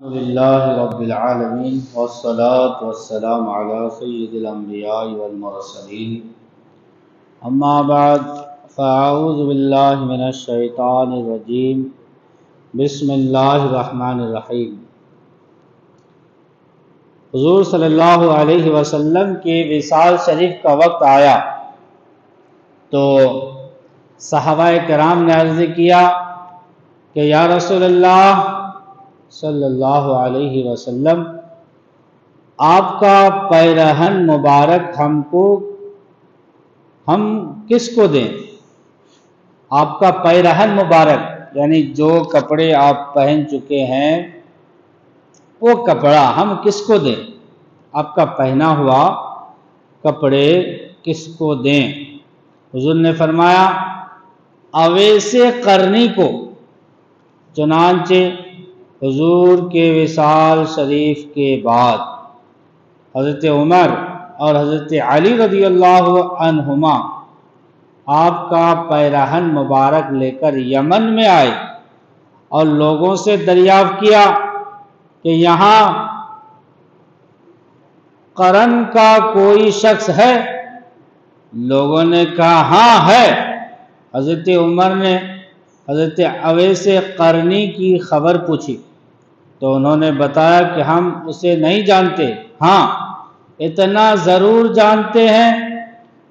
للہ رب العالمین والصلاة والسلام علی سید الانبیاء والمرسلین اما بعد فاعوذ باللہ من الشیطان الرجیم بسم اللہ الرحمن الرحیم۔ حضور صلی اللہ علیہ وسلم کے وصال شریف کا وقت آیا تو صحابہ کرام نے عرض کیا کہ یا رسول اللہ صلی اللہ علیہ وسلم، آپ کا پیرہن مبارک ہم کس کو دیں؟ آپ کا پیرہن مبارک یعنی جو کپڑے آپ پہن چکے ہیں وہ کپڑا ہم کس کو دیں؟ آپ کا پہنا ہوا کپڑے کس کو دیں؟ حضور نے فرمایا اویس قرنی کو۔ چنانچہ حضور کے وصال شریف کے بعد حضرت عمر اور حضرت علی رضی اللہ عنہما آپ کا پیرہن مبارک لے کر یمن میں آئے اور لوگوں سے دریافت کیا کہ یہاں قرن کا کوئی شخص ہے؟ لوگوں نے کہا ہاں ہے۔ حضرت عمر نے حضرت اویس قرنی کی خبر پوچھی تو انہوں نے بتایا کہ ہم اسے نہیں جانتے، ہاں اتنا ضرور جانتے ہیں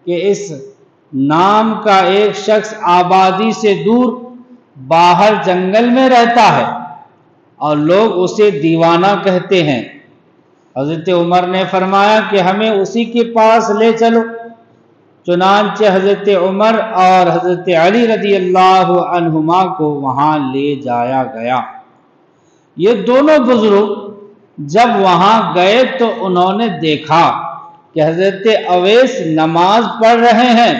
کہ اس نام کا ایک شخص آبادی سے دور باہر جنگل میں رہتا ہے اور لوگ اسے دیوانہ کہتے ہیں۔ حضرت عمر نے فرمایا کہ ہمیں اسی کے پاس لے چلو۔ چنانچہ حضرت عمر اور حضرت علی رضی اللہ عنہما کو وہاں لے جایا گیا۔ یہ دونوں بزرگ جب وہاں گئے تو انہوں نے دیکھا کہ حضرت اویس نماز پڑھ رہے ہیں۔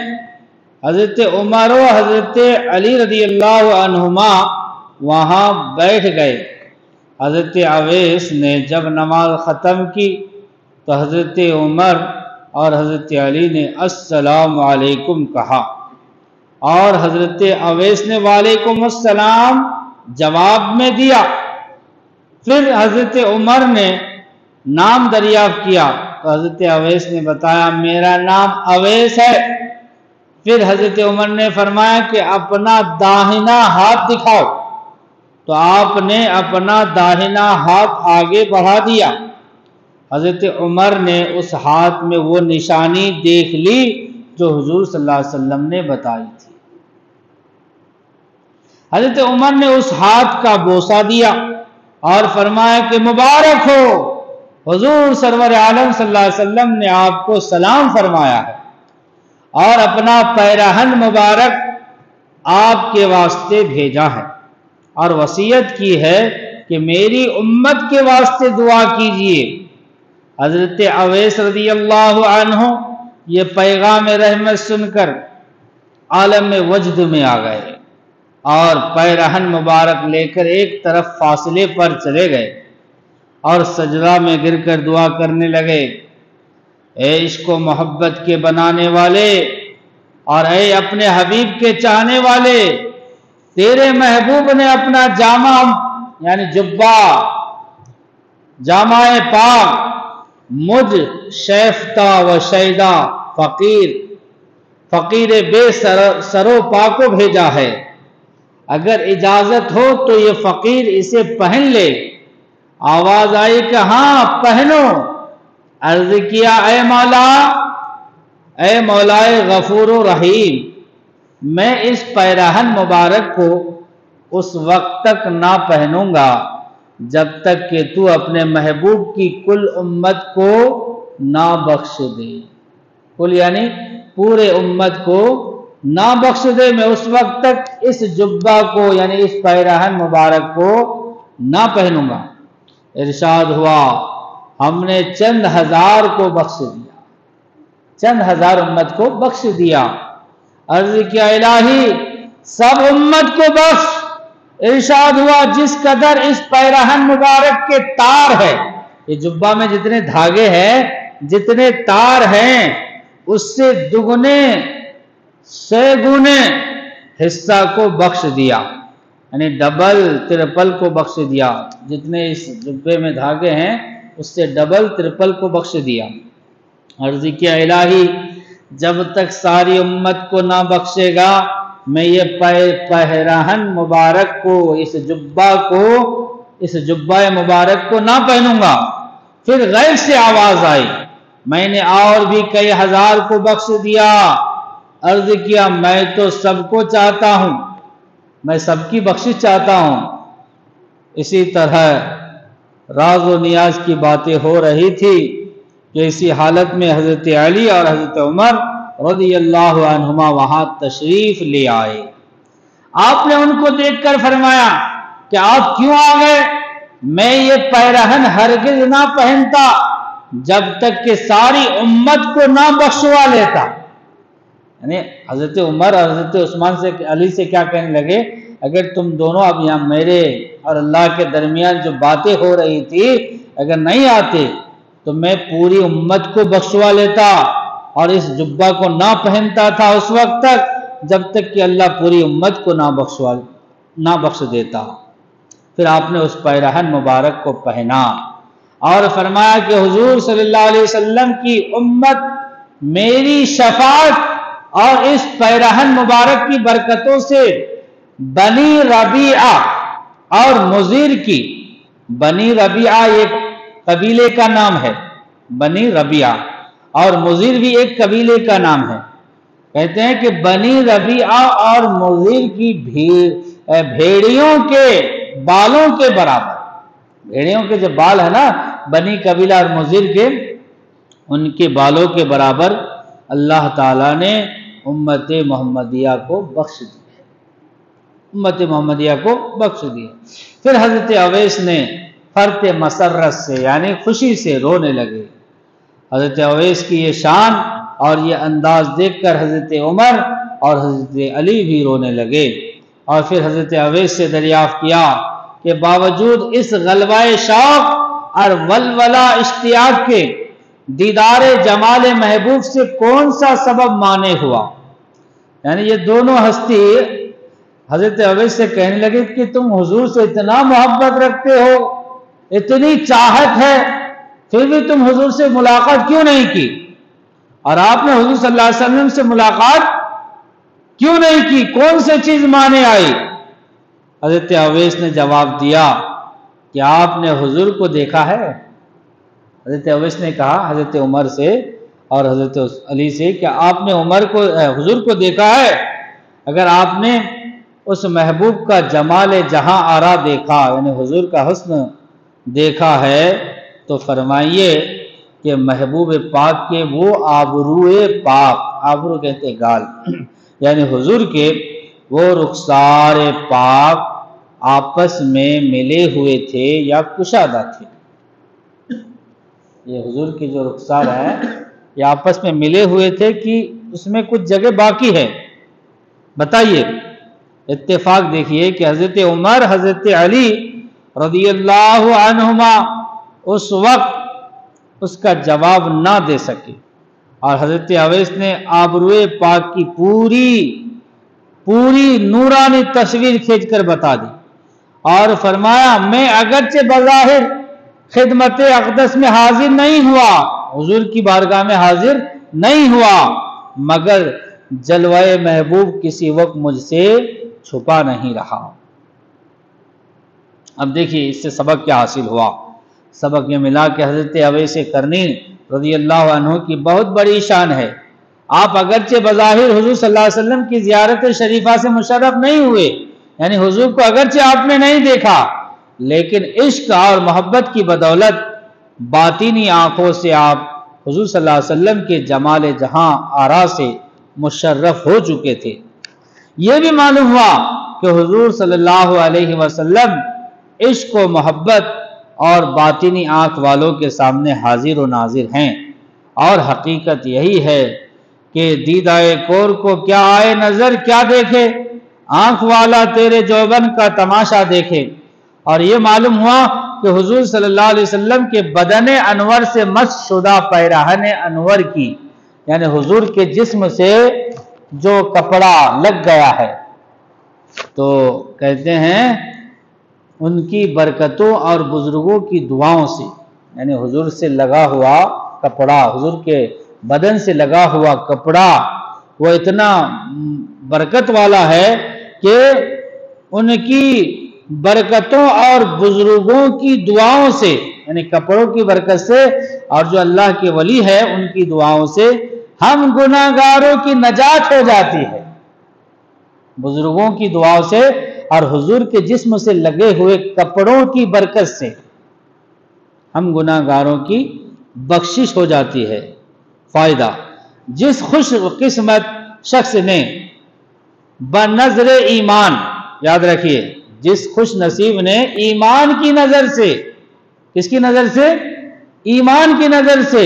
حضرت عمر و حضرت علی رضی اللہ عنہما وہاں بیٹھ گئے۔ حضرت اویس نے جب نماز ختم کی تو حضرت عمر اور حضرت علی نے السلام علیکم کہا اور حضرت اویس نے وعلیکم السلام جواب میں دیا۔ پھر حضرت عمر نے نام دریافت کیا تو حضرت اویس نے بتایا میرا نام اویس ہے۔ پھر حضرت عمر نے فرمایا کہ اپنا داہنا ہاتھ دکھاؤ، تو آپ نے اپنا داہنا ہاتھ آگے بڑھا دیا۔ حضرت عمر نے اس ہاتھ میں وہ نشانی دیکھ لی جو حضور صلی اللہ علیہ وسلم نے بتائی تھی۔ حضرت عمر نے اس ہاتھ کا بوسہ دیا اور فرمایا کہ مبارک ہو، حضور سرور عالم صلی اللہ علیہ وسلم نے آپ کو سلام فرمایا ہے اور اپنا پیرہن مبارک آپ کے واسطے بھیجا ہے اور وصیت کی ہے کہ میری امت کے واسطے دعا کیجیے۔ حضرت اویس رضی اللہ عنہ یہ پیغام رحمت سن کر عالم وجد میں آ گئے اور پیرہن مبارک لے کر ایک طرف فاصلے پر چلے گئے اور سجدہ میں گر کر دعا کرنے لگے، اے عشق و محبت کے بنانے والے اور اے اپنے حبیب کے چاہنے والے، تیرے محبوب نے اپنا جامع یعنی جبہ جامع پاک مجھ شیفتہ و شیدہ فقیر بے سر و پا کو بھیجا ہے، اگر اجازت ہو تو یہ فقیر اسے پہن لے۔ آواز آئی کہ ہاں پہنو۔ عرض کیا اے مولائے غفور و رحیم، میں اس پیرہن مبارک کو اس وقت تک نہ پہنوں گا جب تک کہ تو اپنے محبوب کی کل امت کو نہ بخش دے۔ کل یعنی پورے امت کو نہ بخش دے، میں اس وقت تک اس جبہ کو یعنی اس پیرہن مبارک کو نہ پہنوں گا۔ ارشاد ہوا ہم نے چند ہزار کو بخش دیا، چند ہزار امت کو بخش دیا۔ عرض کیا الہی سب امت کو بخش۔ ارشاد ہوا جس قدر اس پیرہن مبارک کے تار ہے، یہ جبہ میں جتنے دھاگے ہیں جتنے تار ہیں اس سے دگنے سے گنے حصہ کو بخش دیا۔ یعنی ڈبل ترپل کو بخش دیا، جتنے اس جبے میں دھاگے ہیں اس سے ڈبل ترپل کو بخش دیا۔ عرض کیا الہی جب تک ساری امت کو نہ بخشے گا میں یہ پیراہن مبارک کو، اس جبہ مبارک کو نہ پہنوں گا۔ پھر غیب سے آواز آئی، میں نے اور بھی کئی ہزار کو بخش دیا۔ عرض کیا میں تو سب کو چاہتا ہوں، میں سب کی بخشش چاہتا ہوں۔ اسی طرح راز و نیاز کی باتیں ہو رہی تھی کہ اسی حالت میں حضرت علی اور حضرت عمر رضی اللہ عنہما وہاں تشریف لے آئے۔ آپ نے ان کو دیکھ کر فرمایا کہ آپ کیوں آ گئے؟ میں یہ پیرہن ہرگز نہ پہنتا جب تک کہ ساری امت کو نہ بخشوا لیتا۔ یعنی حضرت عمر اور حضرت عثمان سے علی سے کیا کہنے لگے، اگر تم دونوں اب یہاں میرے اور اللہ کے درمیان جو باتیں ہو رہی تھی اگر نہیں آتے تو میں پوری امت کو بخشوا لیتا اور اس جبہ کو نہ پہنتا تھا اس وقت تک جب تک کہ اللہ پوری امت کو نہ بخش دیتا۔ پھر آپ نے اس پیرہن مبارک کو پہنا اور فرمایا کہ حضور صلی اللہ علیہ وسلم کی امت میری شفاعت اور اس پیرہن مبارک کی برکتوں سے بنی ربیعہ اور مضر کی، بنی ربیعہ ایک قبیلے کا نام ہے، بنی ربیعہ، اور مضر بھی ایک قبیلے کا نام ہے۔ کہتے ہیں کہ بنی ربیعہ اور مضر کی بھیڑیوں کے بالوں کے برابر، بھیڑیوں کے جو بال ہے نا بنی قبیلہ اور مضر کے، ان کے بالوں کے برابر اللہ تعالیٰ نے امت محمدیہ کو بخش دیا، امت محمدیہ کو بخش دیا۔ پھر حضرت اویس نے فرط مسرت سے یعنی خوشی سے رونے لگے۔ حضرت اویس کی یہ شان اور یہ انداز دیکھ کر حضرت عمر اور حضرت علی بھی رونے لگے۔ اور پھر حضرت اویس سے دریافت کیا کہ باوجود اس غلبہ شوق اور ولولہ اشتیاق کے دیدار جمال محبوب سے کون سا سبب مانع ہوا؟ یعنی یہ دونوں ہستی حضرت اویس سے کہنے لگے کہ تم حضور سے اتنا محبت رکھتے ہو، اتنی چاہت ہے، پھر بھی تم حضور سے ملاقات کیوں نہیں کی؟ اور آپ نے حضور صلی اللہ علیہ وسلم سے ملاقات کیوں نہیں کی؟ کون سی چیز مانے آئی؟ حضرت اویس نے جواب دیا کہ آپ نے حضور کو دیکھا ہے۔ حضرت اویس نے کہا حضرت عمر سے اور حضرت علی سے کہ آپ نے حضور کو دیکھا ہے؟ اگر آپ نے اس محبوب کا جمال جہاں آرا دیکھا یعنی حضور کا حسن دیکھا ہے تو فرمائیے کہ محبوب پاک کے وہ آبروئے پاک، آبرو کہتے ہیں گال، یعنی حضور کے وہ رخسار پاک آپس میں ملے ہوئے تھے یا کشادہ تھے؟ یہ حضور کے جو رخسار ہیں یہ آپس میں ملے ہوئے تھے کہ اس میں کچھ جگہ باقی ہے؟ بتائیے۔ اتفاق دیکھیے کہ حضرت عمر حضرت علی رضی اللہ عنہما اس وقت اس کا جواب نہ دے سکے، اور حضرت اویس نے آبروئے پاک کی پوری نورانی تصویر کھینچ کر بتا دی اور فرمایا میں اگرچہ بظاہر خدمت اقدس میں حاضر نہیں ہوا، حضور کی بارگاہ میں حاضر نہیں ہوا، مگر جلوہ محبوب کسی وقت مجھ سے چھپا نہیں رہا۔ اب دیکھیے اس سے سبق کیا حاصل ہوا؟ سبق یہ ملا کہ حضرت اویس قرنی رضی اللہ عنہ کی بہت بڑی شان ہے۔ آپ اگرچہ بظاہر حضور صلی اللہ علیہ وسلم کی زیارت شریفہ سے مشرف نہیں ہوئے، یعنی حضور کو اگرچہ آپ نے نہیں دیکھا، لیکن عشق اور محبت کی بدولت باطنی آنکھوں سے آپ حضور صلی اللہ علیہ وسلم کے جمال جہاں آرا سے مشرف ہو چکے تھے۔ یہ بھی معلوم ہوا کہ حضور صلی اللہ علیہ وسلم عشق و محبت اور باطنی آنکھ والوں کے سامنے حاضر و ناظر ہیں، اور حقیقت یہی ہے کہ دیدائے کور کو کیا آئے نظر کیا دیکھے، آنکھ والا تیرے جوبن کا تماشا دیکھے۔ اور یہ معلوم ہوا کہ حضور صلی اللہ علیہ وسلم کے بدن انور سے مس شدہ پیراہن انور کی، یعنی حضور کے جسم سے جو کپڑا لگ گیا ہے تو کہتے ہیں ان کی برکتوں اور بزرگوں کی دعاؤں سے، یعنی حضور سے لگا ہوا کپڑا، حضور کے بدن سے لگا ہوا کپڑا وہ اتنا برکت والا ہے کہ ان کی برکتوں اور بزرگوں کی دعاؤں سے، یعنی کپڑوں کی برکت سے اور جو اللہ کے ولی ہے ان کی دعاؤں سے ہم گناہگاروں کی نجات ہو جاتی ہے، بزرگوں کی دعاؤں سے اور حضور کے جسم سے لگے ہوئے کپڑوں کی برکت سے ہم گناہگاروں کی بخشش ہو جاتی ہے۔ فائدہ، جس خوش قسمت شخص نے بنظر ایمان، یاد رکھیے جس خوش نصیب نے ایمان کی نظر سے، کس کی نظر سے؟ ایمان کی نظر سے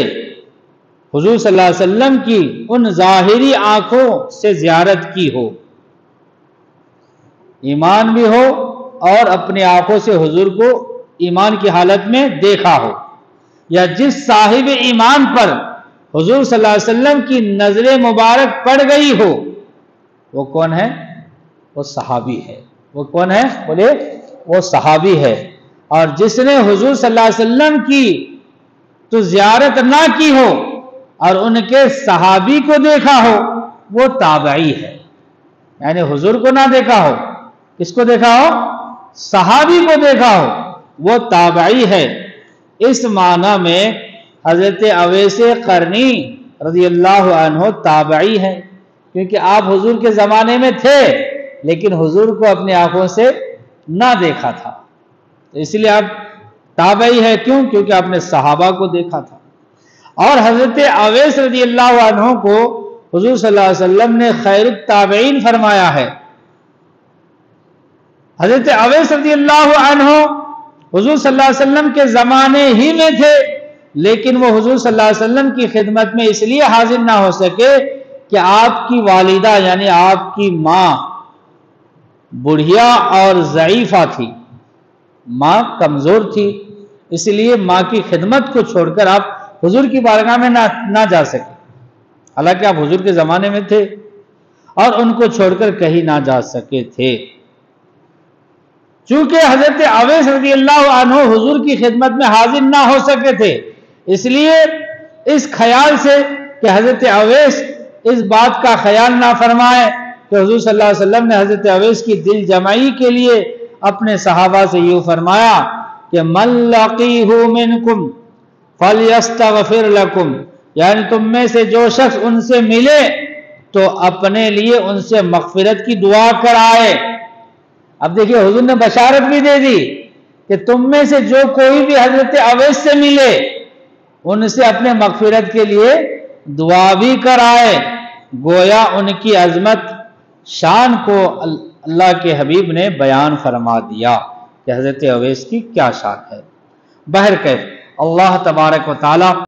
حضور صلی اللہ علیہ وسلم کی ان ظاہری آنکھوں سے زیارت کی ہو، ایمان بھی ہو اور اپنی آنکھوں سے حضور کو ایمان کی حالت میں دیکھا ہو، یا جس صاحب ایمان پر حضور صلی اللہ علیہ وسلم کی نظر مبارک پڑ گئی ہو، وہ کون ہے؟ وہ صحابی ہے۔ وہ کون ہے؟ بولے، وہ صحابی ہے۔ اور جس نے حضور صلی اللہ علیہ وسلم کی تو زیارت نہ کی ہو اور ان کے صحابی کو دیکھا ہو، وہ تابعی ہے، یعنی حضور کو نہ دیکھا ہو، کس کو دیکھا ہو؟ صحابی کو دیکھا ہو، وہ تابعی ہے۔ اس معنی میں حضرت اویس قرنی رضی اللہ عنہ تابعی ہے، کیونکہ آپ حضور کے زمانے میں تھے لیکن حضور کو اپنی آنکھوں سے نہ دیکھا تھا، تو اس لیے آپ تابعی ہے۔ کیوں؟ کیونکہ آپ نے صحابہ کو دیکھا تھا۔ اور حضرت اویس رضی اللہ عنہ کو حضور صلی اللہ علیہ وسلم نے خیر التابعین فرمایا ہے۔ حضرت اویس رضی اللہ عنہ حضور صلی اللہ علیہ وسلم کے زمانے ہی میں تھے، لیکن وہ حضور صلی اللہ علیہ وسلم کی خدمت میں اس لیے حاضر نہ ہو سکے کہ آپ کی والدہ یعنی آپ کی ماں بڑھیا اور ضعیفہ تھی، ماں کمزور تھی، اس لیے ماں کی خدمت کو چھوڑ کر آپ حضور کی بارگاہ میں نہ جا سکے، حالانکہ آپ حضور کے زمانے میں تھے اور ان کو چھوڑ کر کہیں نہ جا سکے تھے۔ چونکہ حضرت اویس رضی اللہ عنہ حضور کی خدمت میں حاضر نہ ہو سکے تھے، اس لیے اس خیال سے کہ حضرت اویس اس بات کا خیال نہ فرمائے کہ حضور صلی اللہ علیہ وسلم نے حضرت اویس کی دل جمعی کے لیے اپنے صحابہ سے یوں فرمایا کہ من لقیہ منکم فلیستغفر لکم، یعنی تم میں سے جو شخص ان سے ملے تو اپنے لیے ان سے مغفرت کی دعا کرائے۔ اب دیکھیے حضور نے بشارت بھی دے دی کہ تم میں سے جو کوئی بھی حضرت اویس سے ملے ان سے اپنے مغفرت کے لیے دعا بھی کرائے۔ گویا ان کی عظمت شان کو اللہ کے حبیب نے بیان فرما دیا کہ حضرت اویس کی کیا شان ہے۔ بہرکیف اللہ تبارک و تعالی